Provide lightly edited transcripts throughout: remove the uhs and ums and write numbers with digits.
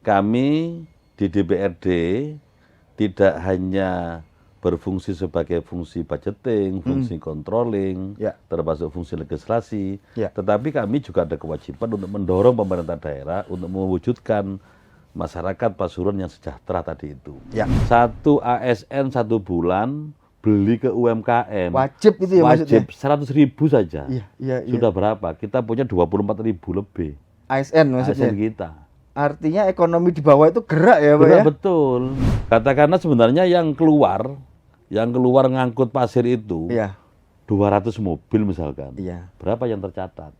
kami di DPRD tidak hanya berfungsi sebagai fungsi budgeting, fungsi controlling, Ya. termasuk fungsi legislasi, Ya. tetapi kami juga ada kewajiban untuk mendorong pemerintah daerah untuk mewujudkan masyarakat Pasuruan yang sejahtera tadi itu. Ya. Satu ASN 1 bulan beli ke UMKM. Wajib itu ya maksudnya? Wajib 100.000 saja. Iya. Sudah berapa? Kita punya 24.000 lebih. ASN maksudnya? ASN kita. Artinya ekonomi di bawah itu gerak ya Pak Betul, ya? betul. Katakanlah sebenarnya yang keluar ngangkut pasir itu Iya. 200 mobil misalkan. Iya. Berapa yang tercatat?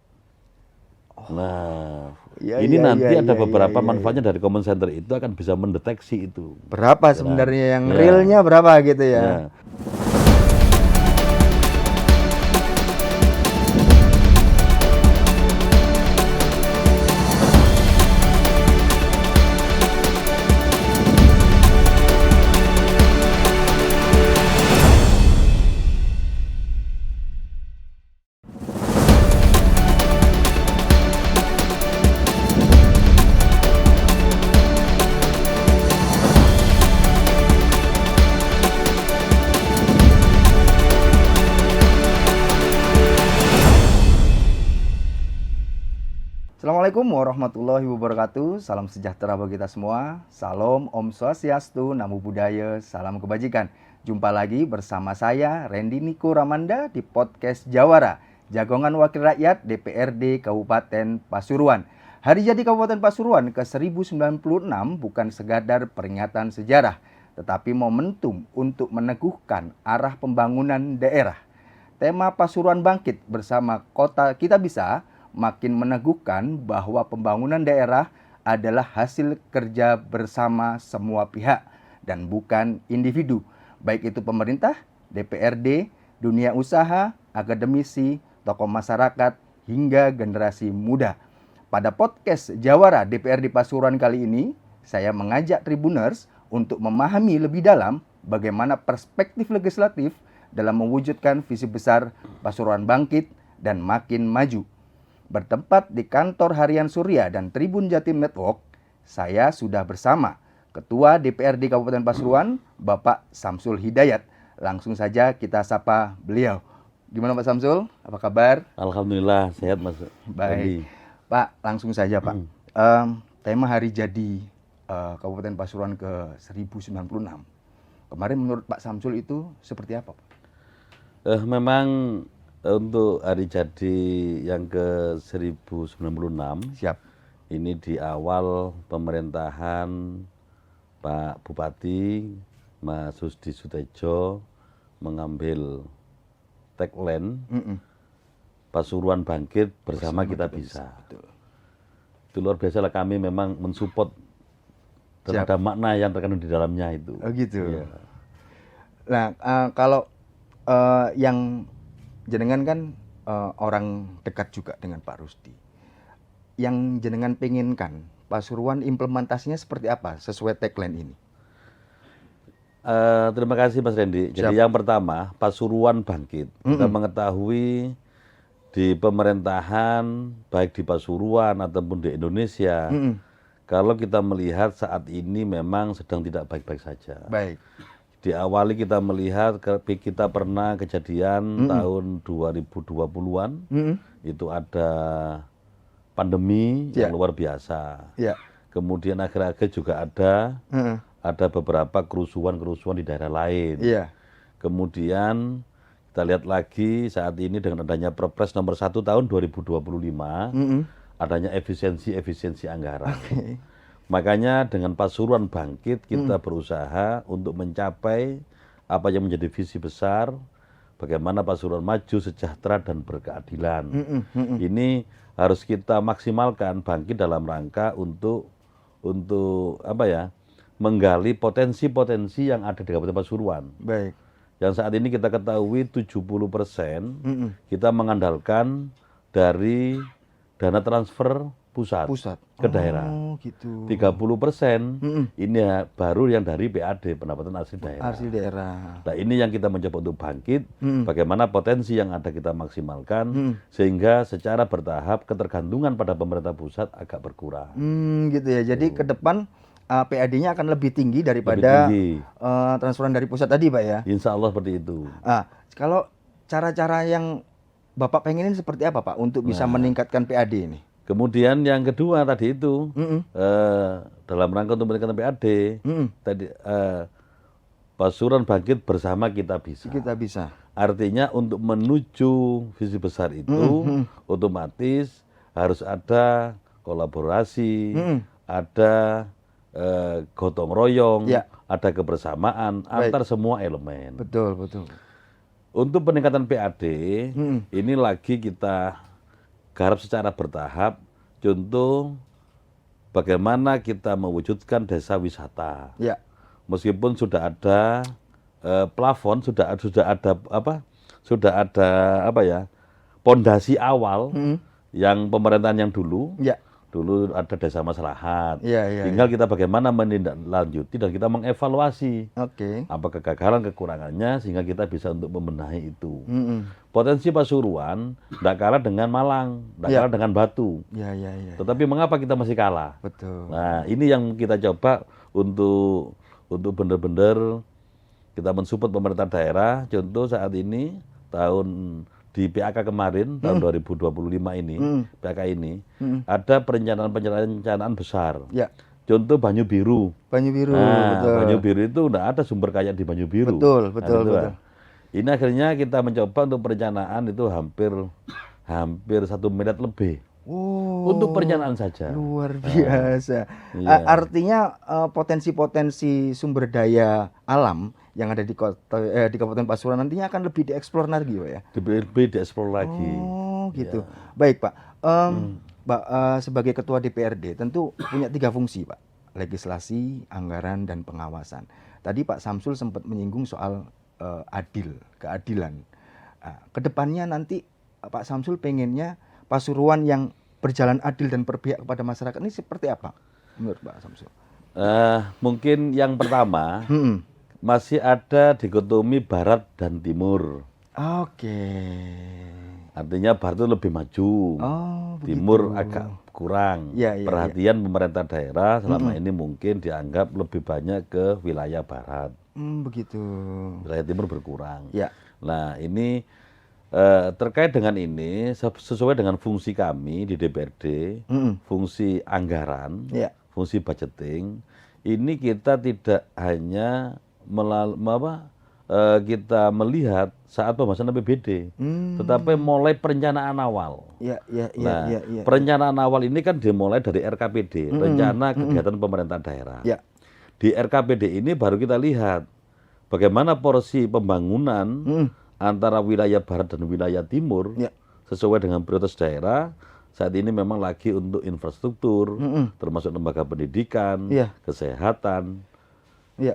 Nah, Iya, ini iya, nanti iya, ada iya, beberapa iya, manfaatnya dari common center itu akan bisa mendeteksi itu. Berapa sebenarnya yang Ya. realnya berapa gitu ya? Ya. Assalamualaikum warahmatullahi wabarakatuh. Salam sejahtera bagi kita semua. Salam Om Swastiastu, Namo Buddhaya, salam kebajikan. Jumpa lagi bersama saya Randy Niko Ramanda di podcast Jawara, Jagongan Wakil Rakyat DPRD Kabupaten Pasuruan. Hari jadi Kabupaten Pasuruan ke-1096 bukan sekadar peringatan sejarah, tetapi momentum untuk meneguhkan arah pembangunan daerah. Tema Pasuruan Bangkit bersama Kota Kita Bisa makin meneguhkan bahwa pembangunan daerah adalah hasil kerja bersama semua pihak dan bukan individu, baik itu pemerintah, DPRD, dunia usaha, akademisi, tokoh masyarakat, hingga generasi muda. Pada podcast Jawara DPRD Pasuruan kali ini, saya mengajak Tribuners untuk memahami lebih dalam bagaimana perspektif legislatif dalam mewujudkan visi besar Pasuruan Bangkit dan Makin Maju. Bertempat di kantor harian Surya dan Tribun Jatim Network, saya sudah bersama Ketua DPRD Kabupaten Pasuruan, Bapak Samsul Hidayat. Langsung saja kita sapa beliau. Gimana Pak Samsul? Apa kabar? Alhamdulillah sehat Mas. Baik. Pak, langsung saja Pak. Tema hari jadi Kabupaten Pasuruan ke-1096. Kemarin menurut Pak Samsul itu seperti apa Pak? Memang untuk hari jadi yang ke-1096, Siap. ini di awal pemerintahan Pak Bupati Mas Susdi Sutejo mengambil tagline Pasuruan Bangkit bersama kita bisa. Betul. Itu luar biasa lah, kami memang mensupport dan ada makna yang terkandung di dalamnya itu. Oh gitu. Iya. Nah, kalau yang jenengan kan orang dekat juga dengan Pak Rusdi. Yang jenengan penginkan, Pasuruan implementasinya seperti apa sesuai tagline ini? Terima kasih Mas Randy. Jadi yang pertama, Pasuruan Bangkit. Kita mengetahui di pemerintahan, baik di Pasuruan ataupun di Indonesia, kalau kita melihat saat ini memang sedang tidak baik-baik saja. Baik. Diawali kita melihat, kita pernah kejadian tahun 2020-an, itu ada pandemi yang luar biasa. Ya. Kemudian akhir-akhir juga ada beberapa kerusuhan-kerusuhan di daerah lain. Iya. Kemudian kita lihat lagi saat ini dengan adanya Perpres nomor 1 tahun 2025, adanya efisiensi anggaran. Okay. Makanya dengan Pasuruan Bangkit kita berusaha untuk mencapai apa yang menjadi visi besar, bagaimana Pasuruan maju, sejahtera dan berkeadilan. Ini harus kita maksimalkan Bangkit dalam rangka untuk apa ya, menggali potensi-potensi yang ada di Kabupaten Pasuruan. Baik. Yang saat ini kita ketahui 70% kita mengandalkan dari dana transfer pusat Pusat. ke daerah. Oh, gitu. 30% Mm-mm. ini ya baru yang dari PAD, pendapatan asli daerah. Asli daerah. Nah, ini yang kita mencoba untuk bangkit, Mm. bagaimana potensi yang ada kita maksimalkan, Mm. sehingga secara bertahap ketergantungan pada pemerintah pusat agak berkurang. Gitu ya. Jadi ke depan PAD-nya akan lebih tinggi Lebih daripada tinggi. transferan dari pusat tadi, Pak ya. Insya Allah seperti itu. Kalau cara-cara yang Bapak pengenin seperti apa, Pak, untuk bisa Nah. meningkatkan PAD ini? Kemudian yang kedua tadi itu, Mm-mm. dalam rangka untuk meningkatkan PAD, Mm-mm. tadi Pasuruan bangkit bersama kita bisa. Kita bisa. Artinya untuk menuju visi besar itu otomatis harus ada kolaborasi, ada gotong royong, Ya. ada kebersamaan antar semua elemen. Betul, betul. Untuk peningkatan PAD, Mm. ini lagi kita garap secara bertahap. Contoh, bagaimana kita mewujudkan desa wisata. Ya. Meskipun sudah ada plafon, sudah ada pondasi awal yang pemerintahan yang dulu ada desa maslahat. Tinggal kita bagaimana menindaklanjuti dan kita mengevaluasi apa kegagalan kekurangannya sehingga kita bisa untuk membenahi itu. Potensi Pasuruan tidak kalah dengan Malang, tidak kalah dengan Batu. Tetapi mengapa kita masih kalah? Betul. Nah, ini yang kita coba untuk benar-benar kita mensupport pemerintah daerah. Contoh saat ini di PAK kemarin tahun 2025 ini, PAK ini ada perencanaan besar. Contoh Banyu Biru. Banyu Biru, Nah, betul. Banyu Biru itu tidak ada sumber kaya di Banyu Biru. Betul. Ini akhirnya kita mencoba untuk perencanaan itu hampir 1 miliar lebih. Untuk perencanaan saja. Luar biasa. Iya. Artinya potensi-potensi sumber daya alam yang ada di Kabupaten Pasuruan nantinya akan lebih dieksplor lagi, Pak ya? Lebih dieksplor lagi. Oh, gitu. Baik, Pak. Pak, sebagai Ketua DPRD tentu punya 3 fungsi, Pak. Legislasi, anggaran, dan pengawasan. Tadi Pak Samsul sempat menyinggung soal keadilan. Kedepannya nanti Pak Samsul pengennya Pasuruan yang berjalan adil dan berpihak kepada masyarakat ini seperti apa menurut Pak Samsul? Mungkin yang pertama, masih ada dikotomi barat dan timur. Artinya barat itu lebih maju, timur agak kurang. Perhatian pemerintah daerah selama ini mungkin dianggap lebih banyak ke wilayah barat. Wilayah timur berkurang. Nah, ini terkait dengan ini sesuai dengan fungsi kami di DPRD, fungsi anggaran, fungsi budgeting, ini kita tidak hanya kita melihat saat pembahasan APBD, tetapi mulai perencanaan awal. Perencanaan awal ini kan dimulai dari RKPD, rencana kegiatan pemerintah daerah. Di RKPD ini baru kita lihat bagaimana porsi pembangunan antara wilayah barat dan wilayah timur sesuai dengan prioritas daerah. Saat ini memang lagi untuk infrastruktur, termasuk lembaga pendidikan, kesehatan,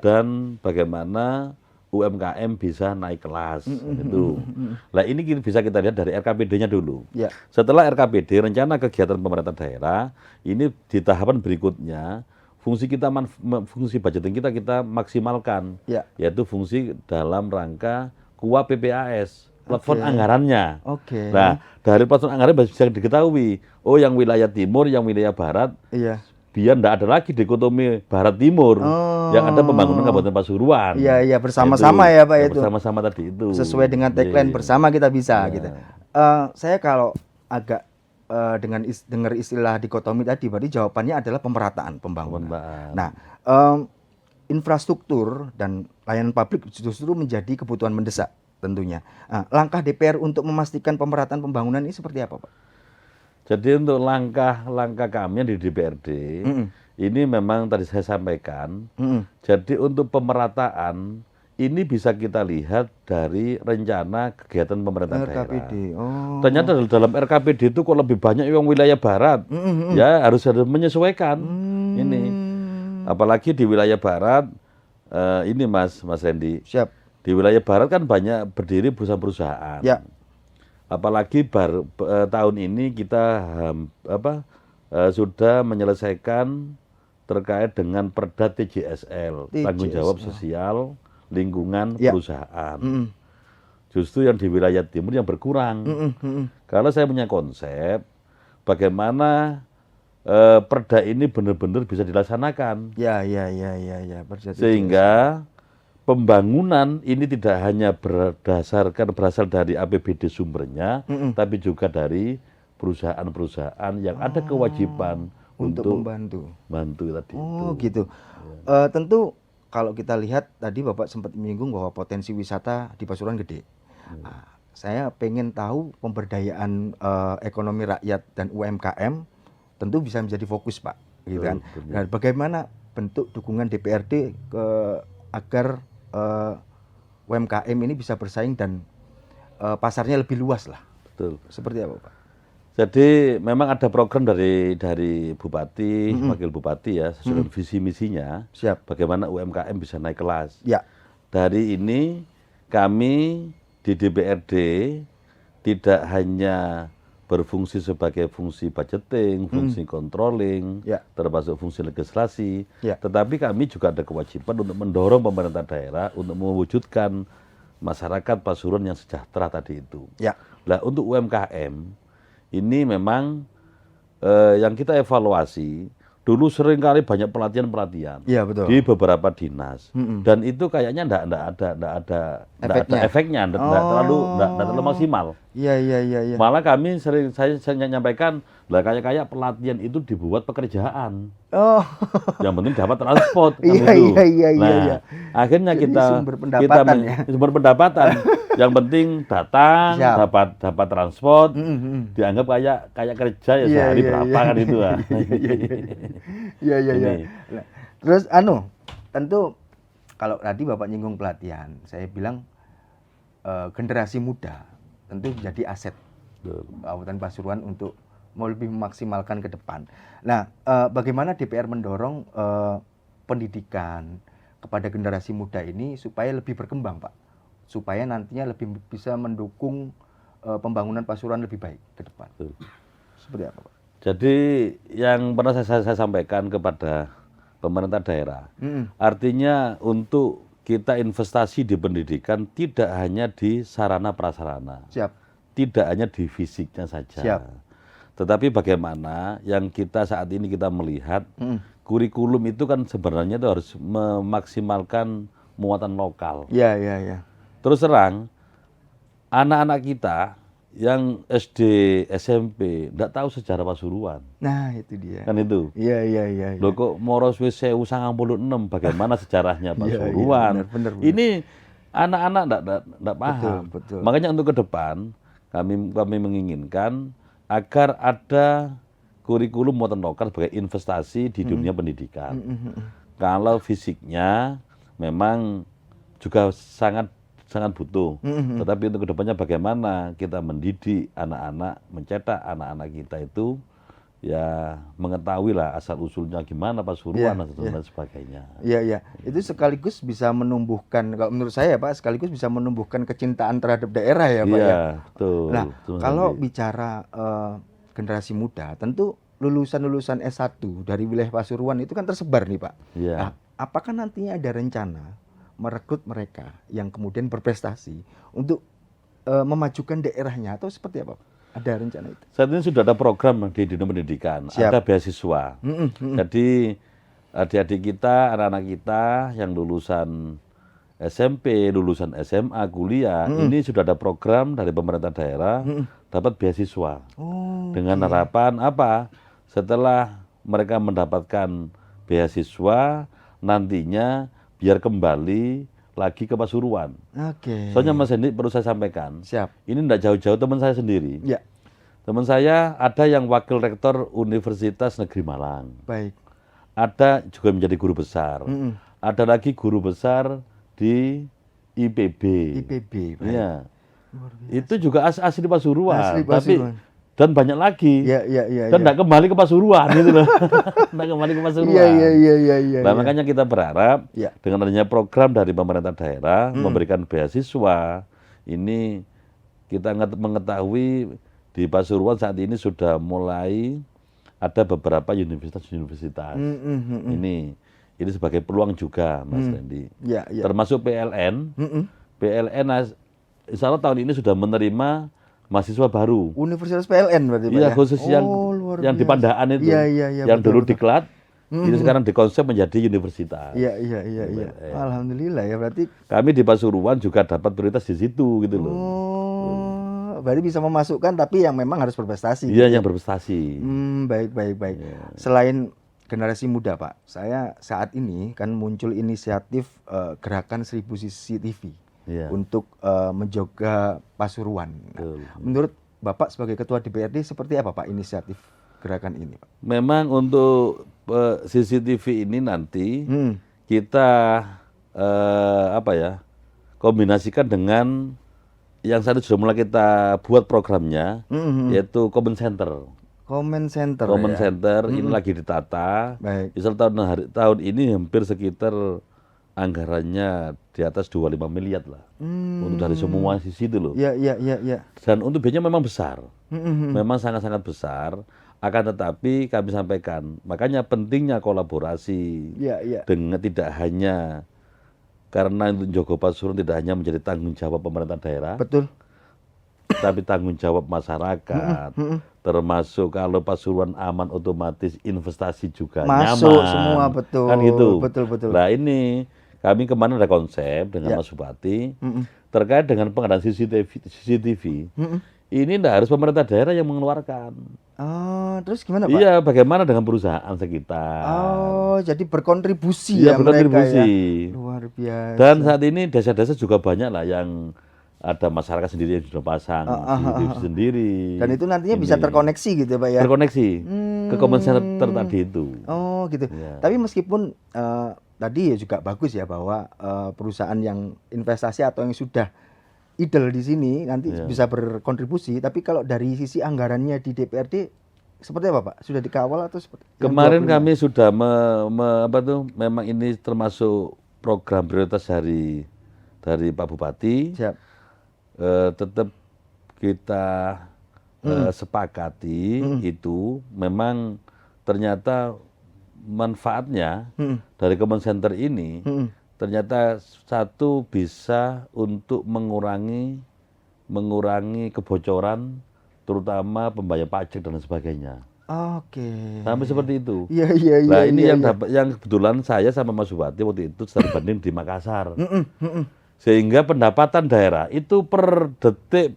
dan bagaimana UMKM bisa naik kelas. Itu. Nah, ini bisa kita lihat dari RKPD-nya dulu. Setelah RKPD, rencana kegiatan pemerintah daerah, ini di tahapan berikutnya fungsi budgeting kita maksimalkan, yaitu fungsi dalam rangka KUA PPAS, platform anggarannya. Nah, dari platform anggaran bisa diketahui, yang wilayah timur, yang wilayah barat, biar tidak ada lagi dikotomi barat timur, yang ada pembangunan Kabupaten Pasuruan. Bersama-sama ya Pak itu. Bersama-sama tadi itu. Sesuai dengan tagline bersama kita bisa gitu. Saya kalau agak dengar istilah dikotomi tadi, berarti jawabannya adalah pemerataan pembangunan. Nah, infrastruktur dan layanan publik justru menjadi kebutuhan mendesak tentunya. Langkah DPR untuk memastikan pemerataan pembangunan ini seperti apa, Pak? Jadi untuk langkah kami di DPRD, ini memang tadi saya sampaikan, jadi untuk pemerataan, ini bisa kita lihat dari rencana kegiatan pemerintah daerah. Ternyata dalam RKPD itu kok lebih banyak yang wilayah barat, ya harus menyesuaikan ini. Apalagi di wilayah barat, ini Mas Randy, di wilayah barat kan banyak berdiri perusahaan-perusahaan. Apalagi tahun ini kita sudah menyelesaikan terkait dengan Perda TJSL, tanggung jawab sosial lingkungan perusahaan. Justru yang di wilayah timur yang berkurang. Kalau saya punya konsep, bagaimana Perda ini benar-benar bisa dilaksanakan. Ya. Sehingga pembangunan ini tidak hanya berasal dari APBD sumbernya, tapi juga dari perusahaan-perusahaan yang ada kewajiban untuk membantu tadi. Oh gitu. Tentu kalau kita lihat tadi Bapak sempat menyinggung bahwa potensi wisata di Pasuruan gede. Nah, saya pengen tahu pemberdayaan ekonomi rakyat dan UMKM tentu bisa menjadi fokus Pak, gitu kan. Nah, bagaimana bentuk dukungan DPRD agar UMKM ini bisa bersaing dan pasarnya lebih luas lah. Betul. Seperti apa Pak? Jadi memang ada program dari Bupati, Wakil Bupati ya, sesuai visi misinya. Siap. Bagaimana UMKM bisa naik kelas. Ya. Dari ini kami di DPRD tidak hanya berfungsi sebagai fungsi budgeting, fungsi controlling, termasuk fungsi legislasi, tetapi kami juga ada kewajiban untuk mendorong pemerintah daerah untuk mewujudkan masyarakat Pasuruan yang sejahtera tadi itu. Nah, untuk UMKM ini memang yang kita evaluasi, dulu seringkali banyak pelatihan-pelatihan di beberapa dinas, dan itu kayaknya enggak ada efeknya, enggak terlalu maksimal. Iya. Malah kami saya nyampaikan, lah kayak pelatihan itu dibuat pekerjaan. Yang penting dapat transport. Iya. Akhirnya jadi kita sumber pendapatan. Yang penting datang, dapat transport, dianggap kayak kerja ya sehari berapa kan itu lah. Iya. Nah, terus tentu kalau tadi Bapak nyinggung pelatihan, saya bilang generasi muda tentu jadi aset Kabupaten Pasuruan untuk mau lebih memaksimalkan ke depan. Nah, bagaimana DPR mendorong pendidikan kepada generasi muda ini supaya lebih berkembang, Pak? Supaya nantinya lebih bisa mendukung pembangunan Pasuruan lebih baik ke depan. Seperti apa, Pak? Jadi yang pernah saya sampaikan kepada pemerintah daerah, artinya untuk kita investasi di pendidikan tidak hanya di sarana prasarana, tidak hanya di fisiknya saja, tetapi bagaimana yang kita saat ini kita melihat kurikulum itu kan sebenarnya itu harus memaksimalkan muatan lokal. Iya. Terus terang, anak-anak kita yang SD, SMP, tidak tahu sejarah Pasuruan. Nah, itu dia. Kan itu. Iya. Loh kok Moros wis 1096, bagaimana sejarahnya Pasuruan? Benar. Ini anak-anak tidak paham. Betul. Makanya untuk ke depan, kami menginginkan agar ada kurikulum muatan lokal sebagai investasi di dunia pendidikan. Kalau fisiknya memang juga sangat butuh. Tetapi untuk kedepannya bagaimana kita mendidik anak-anak, mencetak anak-anak kita itu ya mengetahui lah asal usulnya gimana Pasuruan dan sebagainya. Iya. Itu sekaligus bisa menumbuhkan, kalau menurut saya Pak, sekaligus bisa menumbuhkan kecintaan terhadap daerah ya Pak. Iya, betul. Nah, kalau bicara generasi muda, tentu lulusan S1 dari wilayah Pasuruan itu kan tersebar nih Pak. Nah, apakah nantinya ada rencana merekrut mereka yang kemudian berprestasi untuk memajukan daerahnya atau seperti apa? Ada rencana itu? Saat ini sudah ada program di dunia pendidikan, ada beasiswa. Jadi adik-adik kita, anak-anak kita yang lulusan SMP, lulusan SMA, kuliah, ini sudah ada program dari pemerintah daerah dapat beasiswa. Dengan harapan apa? Setelah mereka mendapatkan beasiswa, nantinya biar kembali lagi ke Pasuruan. Soalnya Mas Hendi perlu saya sampaikan, ini tidak jauh-jauh teman saya sendiri. Teman saya ada yang wakil rektor Universitas Negeri Malang. Ada juga menjadi guru besar. Ada lagi guru besar di IPB. Iya. Itu juga asli Pasuruan. Dan banyak lagi. Dan tidak kembali ke Pasuruan gitu loh. Tidak kembali ke Pasuruan. Nah, makanya kita berharap dengan adanya program dari pemerintah daerah memberikan beasiswa, ini kita mengetahui di Pasuruan saat ini sudah mulai ada beberapa universitas-universitas. Ini sebagai peluang juga, Mas Randy. Ya, ya. Termasuk PLN. PLN insya Allah tahun ini sudah menerima mahasiswa baru. Universitas PLN berarti Pak Iya, ya? khusus luar yang di biasa. Pandaan itu. Iya, iya, iya, yang betul, dulu betul. diklat, ini sekarang dikonsep menjadi universitas. Iya, iya, iya, iya. Alhamdulillah ya, berarti Kami di Pasuruan juga dapat prioritas di situ gitu loh. berarti bisa memasukkan tapi yang memang harus berprestasi. Iya, yang berprestasi. Baik, baik, baik. Selain generasi muda, Pak, saya saat ini kan muncul inisiatif gerakan 1000 CCTV untuk menjaga Pasuruan. Nah, menurut Bapak sebagai Ketua DPRD seperti apa Pak inisiatif gerakan ini, Pak? Memang untuk CCTV ini nanti kita kombinasikan dengan yang saat itu sudah mulai kita buat programnya, yaitu Common Center. Common Center. Common ya? Center ini lagi ditata. Baik. Misal tahun ini hampir sekitar anggarannya di atas 25 miliar lah. Untuk dari semua sisi itu loh. Iya, iya, iya, iya. Dan untuk biayanya memang besar. Memang sangat-sangat besar. Akan tetapi kami sampaikan, makanya pentingnya kolaborasi. Iya, iya. Dengan tidak hanya karena untuk Jogo Pasuruan tidak hanya menjadi tanggung jawab pemerintah daerah, Betul. tapi tanggung jawab masyarakat. Termasuk kalau Pasuruan aman, otomatis investasi juga Masuk nyaman. semua, betul. Kan gitu. Betul, betul. Nah ini kami kemarin ada konsep dengan Mas Bupati terkait dengan pengadaan CCTV. Ini tidak harus pemerintah daerah yang mengeluarkan. Oh, terus gimana Pak? Iya, bagaimana dengan perusahaan sekitar? Oh, jadi berkontribusi Iya, ya berkontribusi. mereka ya. Luar biasa. Dan saat ini desa-desa juga banyak lah yang ada masyarakat sendiri yang sudah pasang CCTV sendiri. Dan itu nantinya bisa terkoneksi gitu Pak ya? Terkoneksi ke Common Center tadi itu. Oh gitu. Ya. Tapi meskipun tadi ya juga bagus ya bahwa perusahaan yang investasi atau yang sudah idle di sini nanti bisa berkontribusi. Tapi kalau dari sisi anggarannya di DPRD seperti apa Pak? Sudah dikawal atau seperti? Kemarin kami sudah memang ini termasuk program prioritas dari Pak Bupati. Siap. Tetap kita sepakati itu memang ternyata manfaatnya dari Common Center ini ternyata satu bisa untuk mengurangi kebocoran terutama pembayar pajak dan sebagainya. Oke. Sampai seperti itu. Iya, iya, iya. Nah ini iya, yang iya. yang kebetulan saya sama Mas Bupati waktu itu studi banding di Makassar. Sehingga pendapatan daerah itu per detik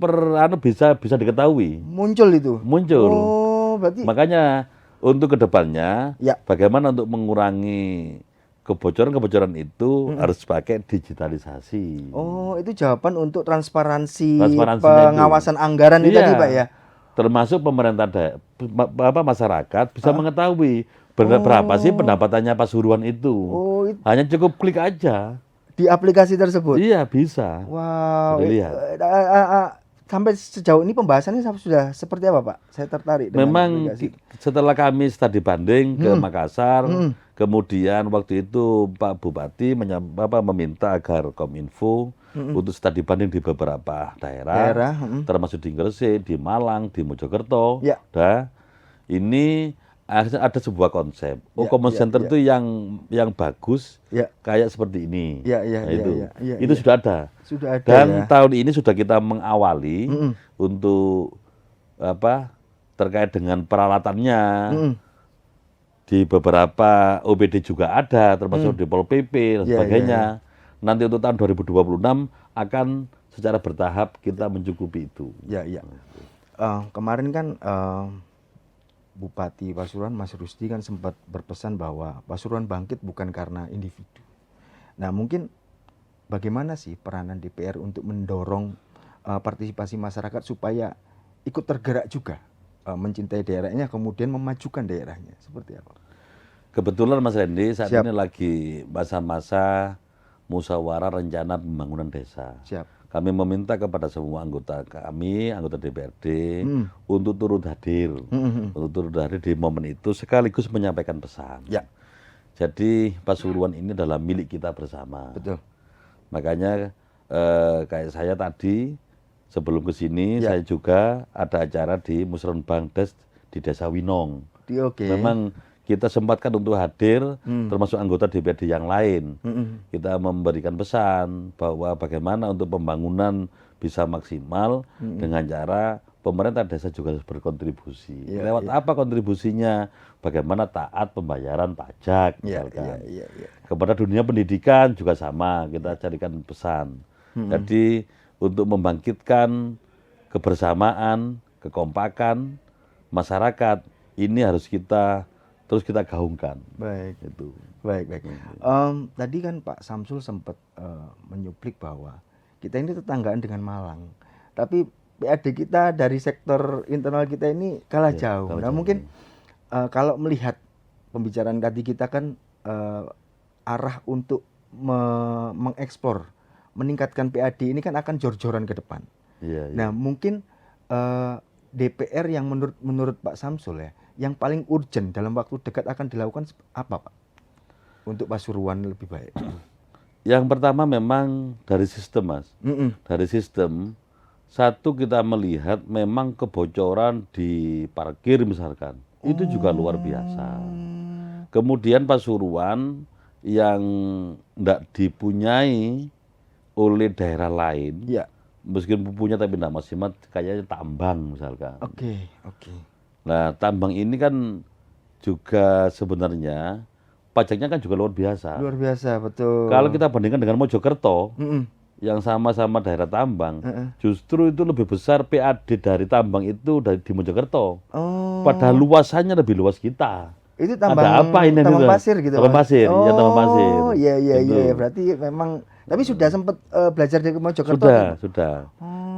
bisa diketahui. Muncul itu. Muncul. Oh, berarti Makanya untuk kedepannya ya. bagaimana untuk mengurangi kebocoran itu harus pakai digitalisasi. Oh, itu jawaban untuk transparansi Transparansinya pengawasan anggaran itu tadi Pak ya. Termasuk pemerintah masyarakat bisa mengetahui berapa sih pendapatannya Pasuruan itu. Oh, Hanya cukup klik aja. di aplikasi tersebut. Iya, bisa. Wow. Lihat. Sampai sejauh ini pembahasannya sudah seperti apa Pak? Saya tertarik dengan Memang aplikasi. setelah kami studi banding ke Makassar, kemudian waktu itu Pak Bupati meminta agar Kominfo untuk studi banding di beberapa daerah, termasuk di Gresik, di Malang, di Mojokerto. Ya. Nah, ini akhirnya ada sebuah konsep. Common Center itu yang bagus, kayak seperti ini. Itu sudah ada. Sudah ada. Dan tahun ini sudah kita mengawali untuk terkait dengan peralatannya. Di beberapa OPD juga ada, termasuk di Pol PP dan sebagainya. Nanti untuk tahun 2026 akan secara bertahap kita mencukupi itu. Kemarin kan Bupati Pasuruan Mas Rusdi kan sempat berpesan bahwa Pasuruan bangkit bukan karena individu. Nah mungkin bagaimana sih peranan DPR untuk mendorong partisipasi masyarakat supaya ikut tergerak juga mencintai daerahnya kemudian memajukan daerahnya seperti apa? Kebetulan Mas Randy saat ini lagi masa-masa musyawarah rencana pembangunan desa. Kami meminta kepada semua anggota kami, anggota DPRD, untuk turut hadir. Untuk turut hadir di momen itu sekaligus menyampaikan pesan. Jadi Pasuruan ini adalah milik kita bersama. Betul. Makanya kayak saya tadi, sebelum ke sini, saya juga ada acara di Musrenbang Des di Desa Winong. Oke. Memang kita sempatkan untuk hadir, termasuk anggota DPRD yang lain. Kita memberikan pesan bahwa bagaimana untuk pembangunan bisa maksimal dengan cara pemerintah desa juga harus berkontribusi. Iya, Lewat apa kontribusinya? Bagaimana taat pembayaran pajak, Iya, misalkan. iya, iya. Kepada dunia pendidikan juga sama, kita carikan pesan. Jadi untuk membangkitkan kebersamaan, kekompakan masyarakat, ini harus terus kita gaungkan. Baik. Itu. Baik. Tadi kan Pak Samsul sempat menyuplik bahwa kita ini tetanggaan dengan Malang. Tapi PAD kita dari sektor internal kita ini kalah jauh. kalah Nah, jauh. mungkin kalau melihat pembicaraan tadi kita kan arah untuk mengeksplor, meningkatkan PAD ini kan akan jor-joran ke depan. Iya, iya. Nah, mungkin DPR yang menurut Pak Samsul ya, yang paling urgent dalam waktu dekat akan dilakukan apa, Pak? Untuk Pasuruan lebih baik. Yang pertama memang dari sistem, Mas. Dari sistem, satu kita melihat memang kebocoran di parkir misalkan. Itu juga luar biasa. Kemudian Pasuruan yang tidak dipunyai oleh daerah lain, Ya. meskipun punya tapi tidak maksimal, kayaknya tambang misalkan. Oke. Nah, tambang ini kan juga sebenarnya pajaknya kan juga luar biasa. Luar biasa, betul. Kalau kita bandingkan dengan Mojokerto, Mm-mm. yang sama-sama daerah tambang, justru itu lebih besar PAD dari tambang itu di Mojokerto. Oh. Padahal luasannya lebih luas kita. Itu tambang, Ada apa ini? tambang pasir gitu. Tambang Mas? pasir, ya tambang pasir. Oh, iya. Gitu. Berarti memang, tapi sudah sempat belajar dari Mojokerto. Sudah.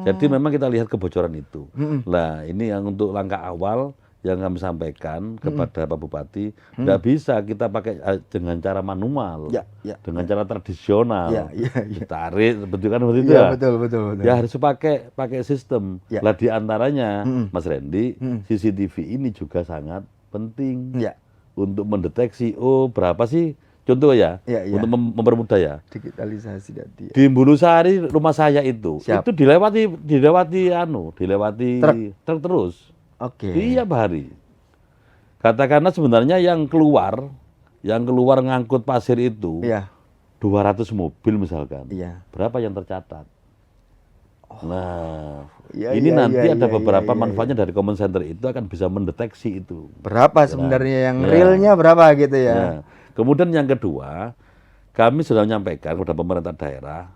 Jadi memang kita lihat kebocoran itu. Nah, ini yang untuk langkah awal yang kami sampaikan kepada Pak Bupati, tidak bisa kita pakai dengan cara manual, Ya. dengan cara tradisional, Ya. ditarik, kan seperti itu Iya, ya. betul. Ya harus pakai sistem. Ya. Lah di antaranya, Mas Randy, CCTV ini juga sangat penting Ya. untuk mendeteksi, berapa sih, contoh ya, Ya. untuk mempermudah ya. Digitalisasi tadi. Di Bulusari rumah saya itu dilewati truk terus. Oke. Tiap hari. Katakanlah sebenarnya yang keluar ngangkut pasir itu Iya. 200 mobil misalkan. Iya. Berapa yang tercatat? Nah, Iya, ini iya, nanti iya, ada iya, beberapa iya, manfaatnya dari command center itu akan bisa mendeteksi itu. Berapa sebenarnya yang Ya. realnya berapa gitu ya? Nah, kemudian yang kedua, kami sudah menyampaikan kepada pemerintah daerah,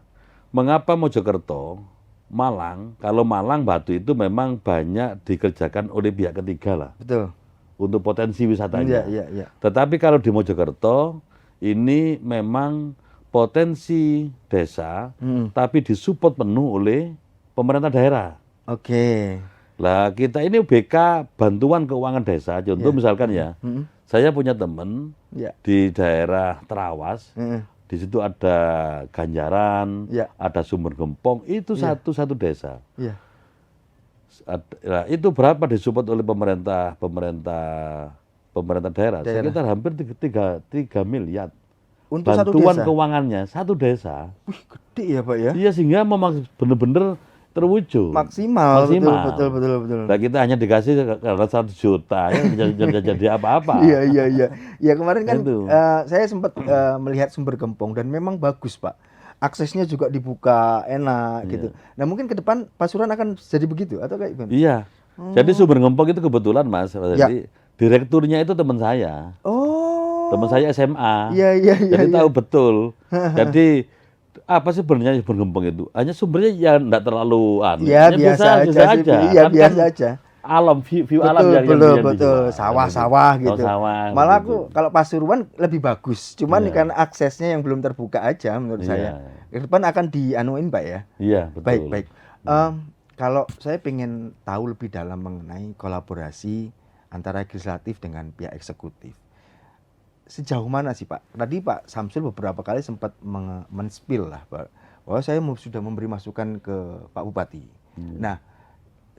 mengapa Mojokerto, Malang, kalau Malang Batu itu memang banyak dikerjakan oleh pihak ketiga lah, Betul. untuk potensi wisatanya. Iya. Tetapi kalau di Mojokerto, ini memang potensi desa, tapi disupport penuh oleh pemerintah daerah. Oke. Lah kita ini BK bantuan keuangan desa, contoh misalkan ya, saya punya teman Ya. di daerah Terawas, di situ ada Ganjaran, Ya. ada Sumber Gempong, itu satu desa. Iya. Nah, itu berapa disupport oleh pemerintah daerah? Sekitar hampir 3 miliar. Untuk satu Bantuan desa. keuangannya satu desa. Wih, gede ya, Pak ya? Iya, sehingga memang benar-benar terwujud. Maksimal. Maksimal. Betul. Nah, kita hanya dikasih karena 1 juta, ya jadi apa-apa. Iya. Ya kemarin kan Itu. saya sempat melihat Sumber Gempong dan memang bagus, Pak. Aksesnya juga dibuka enak gitu. Nah, mungkin ke depan Pasuruan akan jadi begitu atau kayak gimana? Iya. Jadi Sumber Gempong itu kebetulan, Mas. Jadi direkturnya itu teman saya. Oh. Teman saya SMA. Iya. Jadi tahu betul. Jadi apa sih sebenarnya Sumber Gempong itu? Hanya sumbernya ya enggak terlalu Ya, biasa aja sih. Iya, biasa aja. Alam, view Betul, alam yang betul. Sawah-sawah gitu. Sawah, Malah betul. aku kalau Pasuruan lebih bagus. Cuman Iya. kan aksesnya yang belum terbuka aja menurut saya. Ke depan akan dianuin, Pak ya. Iya, betul. Baik. Kalau saya pengen tahu lebih dalam mengenai kolaborasi antara legislatif dengan pihak eksekutif. Sejauh mana sih, Pak? Tadi Pak Samsul beberapa kali sempat men-spill lah bahwa saya sudah memberi masukan ke Pak Bupati. Nah,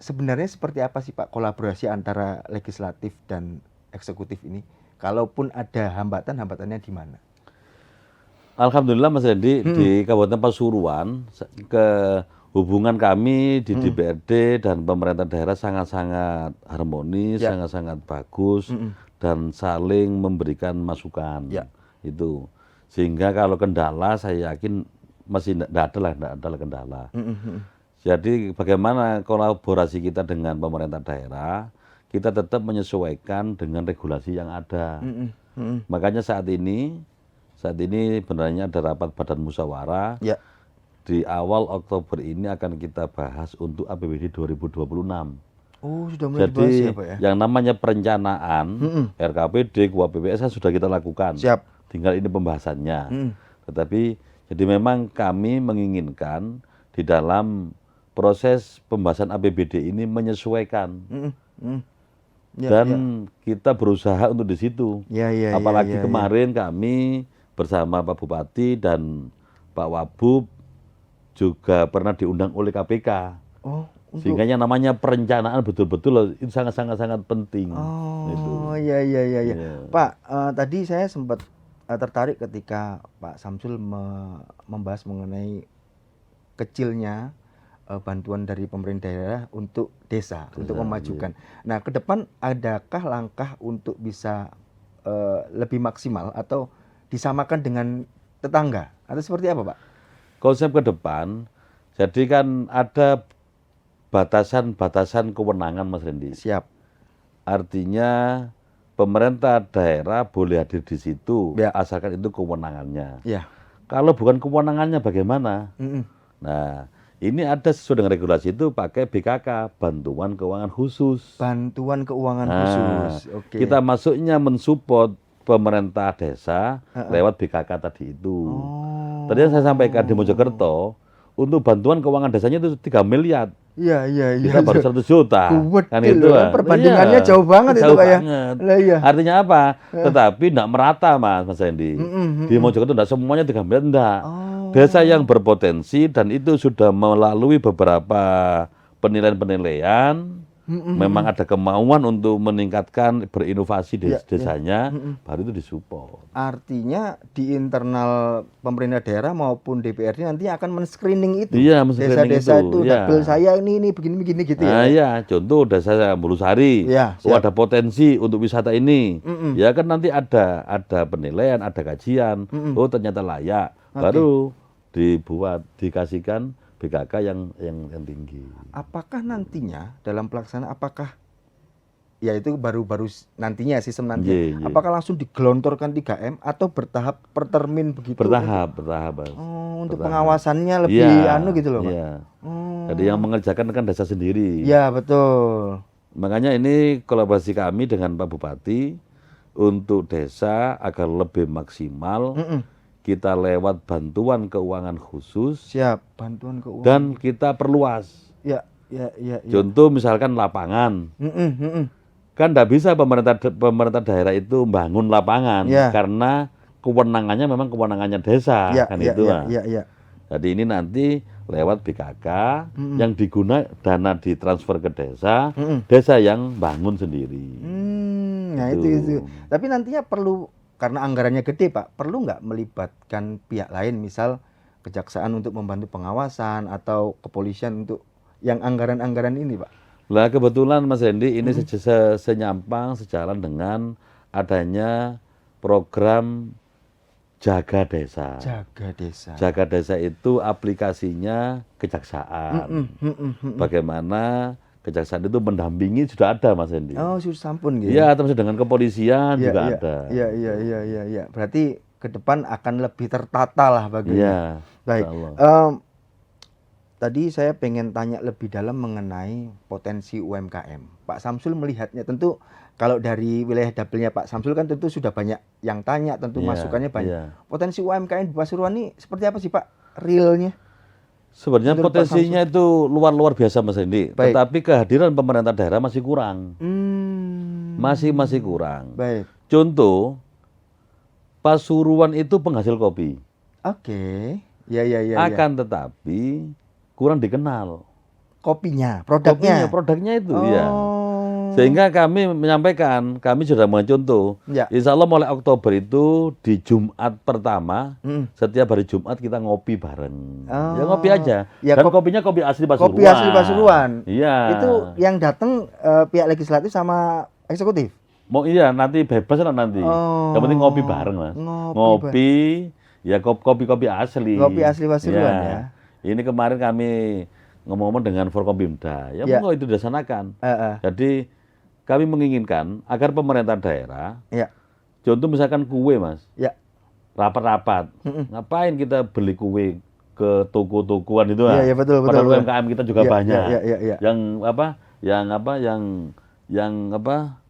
sebenarnya seperti apa sih Pak kolaborasi antara legislatif dan eksekutif ini? Kalaupun ada hambatannya di mana? Alhamdulillah Mas Randy, di Kabupaten Pasuruan hubungan kami di DPRD dan pemerintah daerah sangat-sangat harmonis, Ya. sangat-sangat bagus dan saling memberikan masukan. Ya. Itu. Sehingga kalau kendala saya yakin masih tidak ada lah kendala. Jadi bagaimana kolaborasi kita dengan pemerintah daerah, kita tetap menyesuaikan dengan regulasi yang ada. Makanya saat ini benarnya ada rapat badan musyawarah. Ya. Di awal Oktober ini akan kita bahas untuk APBD 2026. Oh, sudah mulai dibahas Jadi ya, Pak ya? yang namanya perencanaan RKPD, KUAPBS kan sudah kita lakukan. Siap. Tinggal ini pembahasannya. Tetapi jadi memang kami menginginkan di dalam proses pembahasan APBD ini menyesuaikan. Ya, Dan kita berusaha untuk di situ. Ya, ya, Apalagi ya, kemarin kami bersama Pak Bupati dan Pak Wabub juga pernah diundang oleh KPK. Oh, Sehingga yang namanya perencanaan betul-betul itu sangat-sangat penting. Oh, iya. Pak, tadi saya sempat tertarik ketika Pak Samsul membahas mengenai kecilnya bantuan dari pemerintah daerah untuk desa, untuk memajukan. Nah, ke depan adakah langkah untuk bisa lebih maksimal atau disamakan dengan tetangga? Atau seperti apa, Pak? Konsep ke depan, jadi kan ada batasan-batasan kewenangan, Mas Rendi. Siap. Artinya pemerintah daerah boleh hadir di situ, Ya. asalkan itu kewenangannya. Ya. Kalau bukan kewenangannya bagaimana? Nah, ini ada sesuai dengan regulasi itu pakai BKK, Bantuan Keuangan Khusus. Bantuan keuangan Nah, khusus. Oke. kita masuknya mensupport pemerintah desa lewat BKK tadi itu. Tadi yang saya sampaikan di Mojokerto, untuk bantuan keuangan desanya itu 3 miliar. Iya. Kita baru 100 juta. Kan Gede itu. loh, kan perbandingannya jauh banget itu, jauh Pak ya. banget. Lah, iya. Artinya apa? Tetapi tidak merata, Mas Hendy. Di Mojokerto tidak semuanya 3 miliar, enggak. Desa yang berpotensi dan itu sudah melalui beberapa penilaian-penilaian, memang ada kemauan untuk meningkatkan berinovasi desanya, baru itu disupport. Artinya di internal pemerintah daerah maupun DPRD nanti akan men-screening itu. Iya, men-screening Desa-desa itu, itu, iya. dapil saya ini begini gitu ya. Nah, iya, contoh desa Bulusari, Iya, oh, siap. ada potensi untuk wisata ini, ya kan nanti ada penilaian, ada kajian, oh ternyata layak, baru dibuat, dikasihkan BKK yang tinggi. Apakah nantinya dalam pelaksanaan apakah ya itu baru nantinya sistem nanti Iya. apakah langsung digelontorkan 3M atau bertahap per termin begitu? Bertahap. Oh, untuk Bertahap. pengawasannya lebih Iya, gitu loh, Pak. Iya. Jadi yang mengerjakan kan desa sendiri. Iya, betul. Makanya ini kolaborasi kami dengan Pak Bupati untuk desa agar lebih maksimal. Kita lewat bantuan keuangan khusus. Siap, bantuan keuangan. Dan kita perluas. Ya. Contoh misalkan lapangan. Kan tidak bisa pemerintah daerah itu bangun lapangan karena kewenangannya memang kewenangannya desa. Iya. Jadi ini nanti lewat BKK yang dana ditransfer ke desa, desa yang bangun sendiri. Nah itu. Tapi nantinya perlu, karena anggarannya gede, Pak, perlu nggak melibatkan pihak lain, misal kejaksaan untuk membantu pengawasan atau kepolisian untuk yang anggaran-anggaran ini, Pak? Lah kebetulan Mas Hendy ini senyampang sejalan dengan adanya program Jaga Desa. Jaga Desa. Jaga Desa itu aplikasinya kejaksaan. Bagaimana kejaksaan itu mendampingi sudah ada, Mas Hendy. Oh, sudah sampun gitu. Iya, termasuk dengan kepolisian juga ada. Iya. Berarti ke depan akan lebih tertata lah baginya. Iya. Baik. Tadi saya pengen tanya lebih dalam mengenai potensi UMKM. Pak Samsul melihatnya, tentu kalau dari wilayah dapilnya Pak Samsul kan tentu sudah banyak yang tanya, tentu masukannya banyak. Potensi UMKM di Pasuruan ini seperti apa sih, Pak? Realnya? Sebenarnya potensinya itu luar biasa, Mas Hendy. Tetapi kehadiran pemerintah daerah masih kurang. Masih kurang. Baik. Contoh, Pasuruan itu penghasil kopi. Oke. Ya. Akan tetapi kurang dikenal. Produknya Produknya itu, ya. Sehingga kami menyampaikan, kami sudah mencontoh. Ya. Insya Allah mulai Oktober itu di Jumat pertama, setiap hari Jumat kita ngopi bareng. Ya ngopi aja. Ya, Dan kopinya kopi asli Pasuruan. Kopi asli Pasuruan. Iya. Itu yang datang pihak legislatif sama eksekutif. Mau iya nanti bebas lah nanti. Yang penting ngopi bareng Mas. Ngopi, ya kopi-kopi asli. Kopi asli Pasuruan ya. Ini kemarin kami ngomong-ngomong dengan Forkompimda, ya monggo itu dilaksanakan. Jadi kami menginginkan agar pemerintah daerah, contoh misalkan kue Mas, rapat-rapat, ngapain kita beli kue ke toko-tokoan itu lah. Betul. Padahal UMKM kita juga banyak. Yang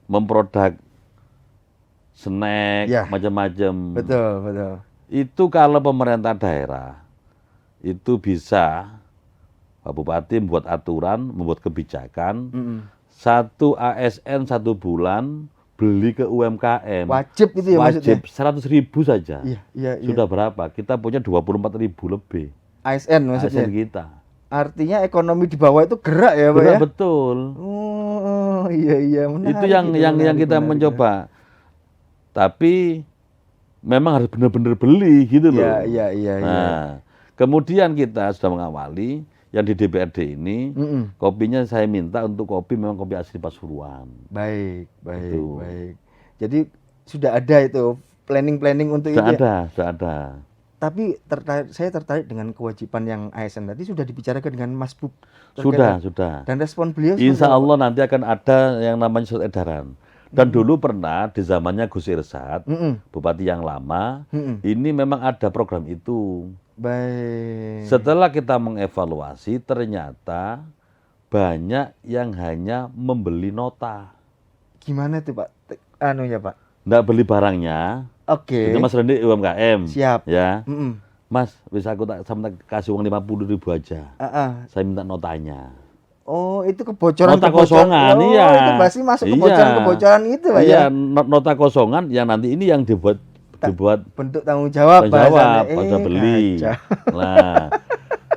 memproduk snack macam-macam. Betul. Itu kalau pemerintah daerah itu bisa Pak Bupati membuat aturan, membuat kebijakan, satu ASN 1 bulan beli ke UMKM. Wajib itu ya maksudnya? Wajib 100.000 saja. Iya. Sudah berapa? Kita punya 24.000 lebih. ASN maksudnya? ASN kita. Artinya ekonomi di bawah itu gerak ya Pak ya? Gerak betul. Oh iya menarik. Itu yang kita mencoba. Tapi memang harus benar-benar beli gitu loh. Nah, kemudian kita sudah mengawali yang di DPRD ini, kopinya saya minta untuk kopi memang kopi asli Pasuruan. Baik. Jadi sudah ada itu planning untuk itu. Sudah ada. Tapi saya tertarik dengan kewajiban yang ASN tadi sudah dibicarakan dengan Mas Bub. Sudah. Dan respon beliau Insya Allah nanti akan ada yang namanya surat edaran. Dan dulu pernah di zamannya Gus Irsad, Bupati yang lama, ini memang ada program itu. Baik. Setelah kita mengevaluasi, ternyata banyak yang hanya membeli nota. Gimana tuh Pak? Pak? Nggak beli barangnya. Oke. Itu Mas Rendi UMKM. Siap. Ya. Mas, bisa aku sama kasih uang 50.000 aja. Saya minta notanya. Oh, itu kebocoran. Nota kosongan, iya. Itu pasti masuk kebocoran itu Pak ya? Iya, nota kosongan yang nanti ini yang dibuat bentuk tanggung jawab bahasa beli. Nah,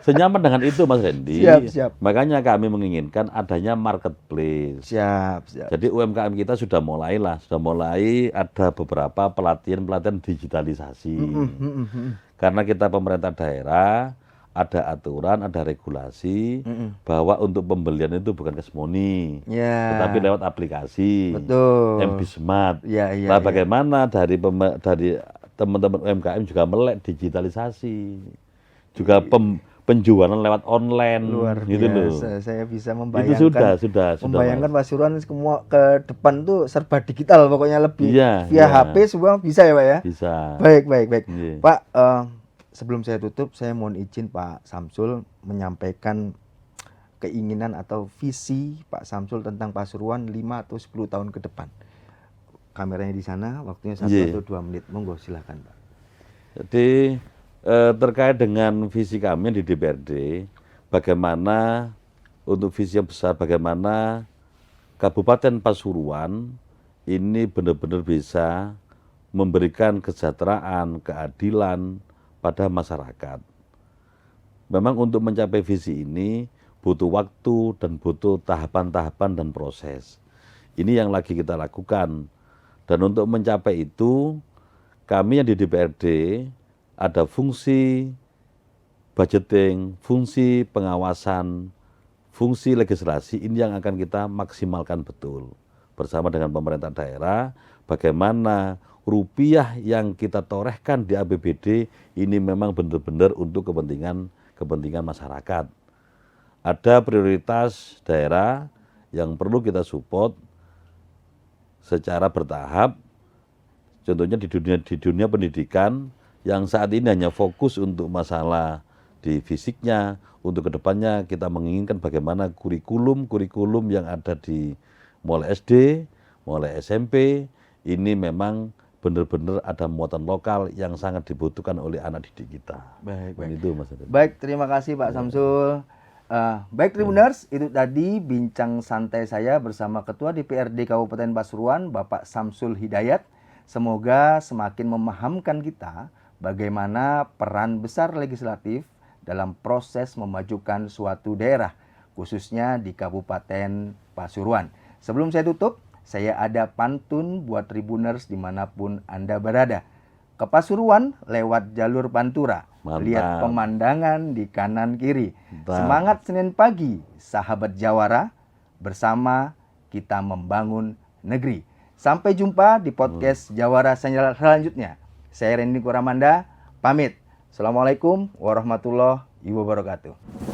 senyaman dengan itu Mas Rendi. Siap. Makanya kami menginginkan adanya marketplace. Siap. Jadi UMKM kita sudah mulai ada beberapa pelatihan digitalisasi. Karena kita pemerintah daerah ada aturan, ada regulasi bahwa untuk pembelian itu bukan cash money, tetapi lewat aplikasi. Betul. MB Smart. Nah, bagaimana dari teman-teman UMKM juga melek digitalisasi, juga penjualan lewat online. Luar gitu biasa. Loh. Saya bisa membayangkan. Itu sudah. Membayangkan Pasuruan semua ke depan tuh serba digital, pokoknya lebih via iya. HP semua bisa ya Pak ya? Bisa. Baik. Iya. Pak, sebelum saya tutup, saya mohon izin Pak Samsul menyampaikan keinginan atau visi Pak Samsul tentang Pasuruan 5 atau 10 tahun ke depan. Kameranya di sana, waktunya 1 atau 2 menit. Monggo silakan Pak. Jadi terkait dengan visi kami di DPRD, bagaimana untuk visi yang besar, bagaimana Kabupaten Pasuruan ini benar-benar bisa memberikan kesejahteraan, keadilan pada masyarakat. Memang untuk mencapai visi ini butuh waktu dan butuh tahapan-tahapan dan proses. Ini yang lagi kita lakukan. Dan untuk mencapai itu, kami yang di DPRD ada fungsi budgeting, fungsi pengawasan, fungsi legislasi, ini yang akan kita maksimalkan betul. Bersama dengan pemerintah daerah, bagaimana rupiah yang kita torehkan di APBD ini memang benar-benar untuk kepentingan masyarakat. Ada prioritas daerah yang perlu kita support secara bertahap. Contohnya di dunia pendidikan yang saat ini hanya fokus untuk masalah di fisiknya, untuk kedepannya kita menginginkan bagaimana kurikulum yang ada di mulai SD, mulai SMP, ini memang benar-benar ada muatan lokal yang sangat dibutuhkan oleh anak didik kita. Baik. Itu Mas. Baik, terima kasih Pak Samsul. Baik Tribuners, itu tadi bincang santai saya bersama Ketua DPRD Kabupaten Pasuruan, Bapak Samsul Hidayat. Semoga semakin memahamkan kita bagaimana peran besar legislatif dalam proses memajukan suatu daerah, khususnya di Kabupaten Pasuruan. Sebelum saya tutup, saya ada pantun buat Tribuners dimanapun Anda berada. Ke Pasuruan lewat jalur Pantura. Mantap. Lihat pemandangan di kanan kiri. Mantap. Semangat Senin pagi, sahabat Jawara. Bersama kita membangun negeri. Sampai jumpa di podcast Jawara selanjutnya. Saya Randy Kuramanda, pamit. Assalamualaikum warahmatullahi wabarakatuh.